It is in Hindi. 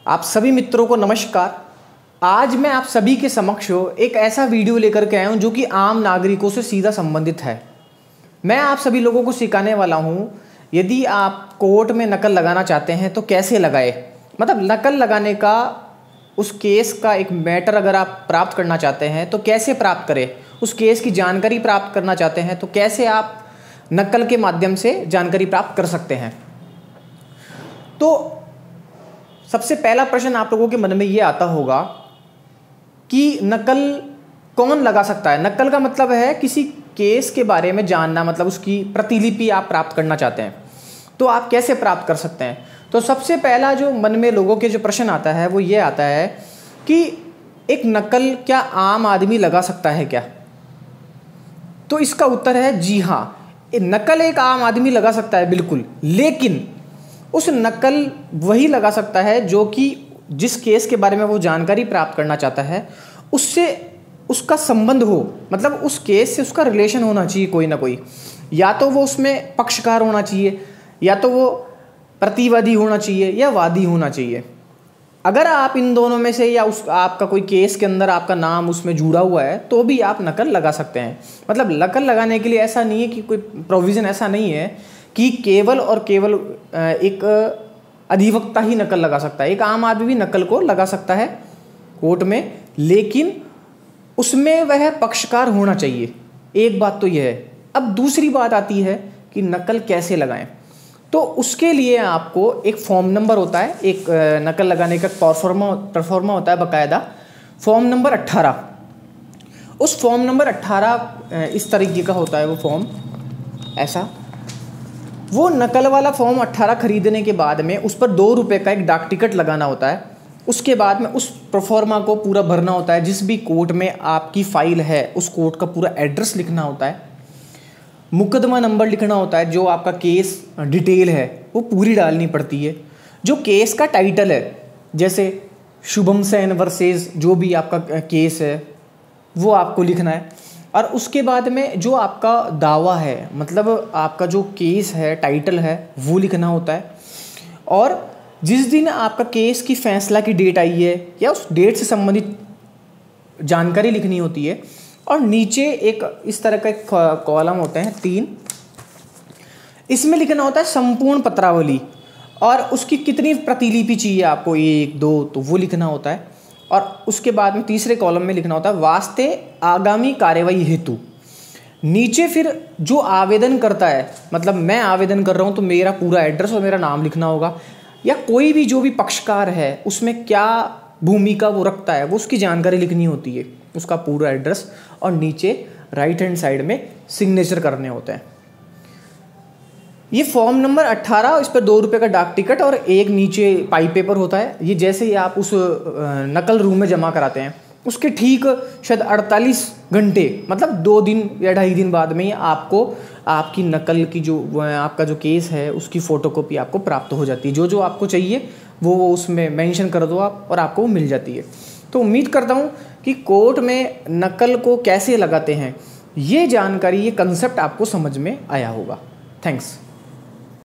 आप सभी मित्रों को नमस्कार। आज मैं आप सभी के समक्ष एक ऐसा वीडियो लेकर के आया हूं जो कि आम नागरिकों से सीधा संबंधित है। मैं आप सभी लोगों को सिखाने वाला हूं, यदि आप कोर्ट में नकल लगाना चाहते हैं तो कैसे लगाए, मतलब नकल लगाने का उस केस का एक मैटर अगर आप प्राप्त करना चाहते हैं तो कैसे प्राप्त करें, उस केस की जानकारी प्राप्त करना चाहते हैं तो कैसे आप नकल के माध्यम से जानकारी प्राप्त कर सकते हैं। तो सबसे पहला प्रश्न आप लोगों के मन में ये आता होगा कि नकल कौन लगा सकता है। नकल का मतलब है किसी केस के बारे में जानना, मतलब उसकी प्रतिलिपि आप प्राप्त करना चाहते हैं तो आप कैसे प्राप्त कर सकते हैं। तो सबसे पहला जो मन में लोगों के जो प्रश्न आता है वो ये आता है कि एक नकल क्या आम आदमी लगा सकता है क्या। तो इसका उत्तर है जी हाँ, नकल एक आम आदमी लगा सकता है बिल्कुल, लेकिन उस नकल वही लगा सकता है जो कि जिस केस के बारे में वो जानकारी प्राप्त करना चाहता है उससे उसका संबंध हो, मतलब उस केस से उसका रिलेशन होना चाहिए कोई ना कोई। या तो वो उसमें पक्षकार होना चाहिए, या तो वो प्रतिवादी होना चाहिए, या वादी होना चाहिए। अगर आप इन दोनों में से या उस आपका कोई केस के अंदर आपका नाम उसमें जुड़ा हुआ है तो भी आप नकल लगा सकते हैं। मतलब नकल लगाने के लिए ऐसा नहीं है कि कोई प्रोविज़न ऐसा नहीं है कि केवल और केवल एक अधिवक्ता ही नकल लगा सकता है। एक आम आदमी भी नकल को लगा सकता है कोर्ट में, लेकिन उसमें वह पक्षकार होना चाहिए। एक बात तो यह है। अब दूसरी बात आती है कि नकल कैसे लगाएं। तो उसके लिए आपको एक फॉर्म नंबर होता है, एक नकल लगाने का परफॉर्मा होता है बाकायदा, फॉर्म नंबर 18। उस फॉर्म नंबर 18 इस तरीके का होता है वो फॉर्म, ऐसा। वो नकल वाला फॉर्म 18 खरीदने के बाद में उस पर 2 रुपये का एक डाक टिकट लगाना होता है। उसके बाद में उस प्रोफॉर्मा को पूरा भरना होता है। जिस भी कोर्ट में आपकी फ़ाइल है उस कोर्ट का पूरा एड्रेस लिखना होता है, मुकदमा नंबर लिखना होता है, जो आपका केस डिटेल है वो पूरी डालनी पड़ती है। जो केस का टाइटल है, जैसे शुभम सेन वर्सेस जो भी आपका केस है वो आपको लिखना है। और उसके बाद में जो आपका दावा है, मतलब आपका जो केस है टाइटल है वो लिखना होता है। और जिस दिन आपका केस की फैसला की डेट आई है या उस डेट से संबंधित जानकारी लिखनी होती है। और नीचे एक इस तरह का एक कॉलम होते हैं 3, इसमें लिखना होता है संपूर्ण पत्रावली और उसकी कितनी प्रतिलिपि चाहिए आपको, 1 2, तो वो लिखना होता है। और उसके बाद में तीसरे कॉलम में लिखना होता है वास्ते आगामी कार्यवाही हेतु। नीचे फिर जो आवेदन करता है, मतलब मैं आवेदन कर रहा हूँ तो मेरा पूरा एड्रेस और मेरा नाम लिखना होगा, या कोई भी जो भी पक्षकार है उसमें क्या भूमिका वो रखता है वो उसकी जानकारी लिखनी होती है, उसका पूरा एड्रेस, और नीचे राइट हैंड साइड में सिग्नेचर करने होते हैं। ये फॉर्म नंबर 18, इस पर 2 रुपये का डाक टिकट और एक नीचे पाई पेपर होता है। ये जैसे ही आप उस नकल रूम में जमा कराते हैं उसके ठीक शायद 48 घंटे, मतलब 2 दिन या 2.5 दिन बाद में ही आपको आपकी नकल की जो आपका जो केस है उसकी फ़ोटोकॉपी आपको प्राप्त हो जाती है। जो जो आपको चाहिए वो उसमें मेंशन कर दो आप और आपको वो मिल जाती है। तो उम्मीद करता हूँ कि कोर्ट में नकल को कैसे लगाते हैं ये जानकारी, ये कंसेप्ट आपको समझ में आया होगा। थैंक्स।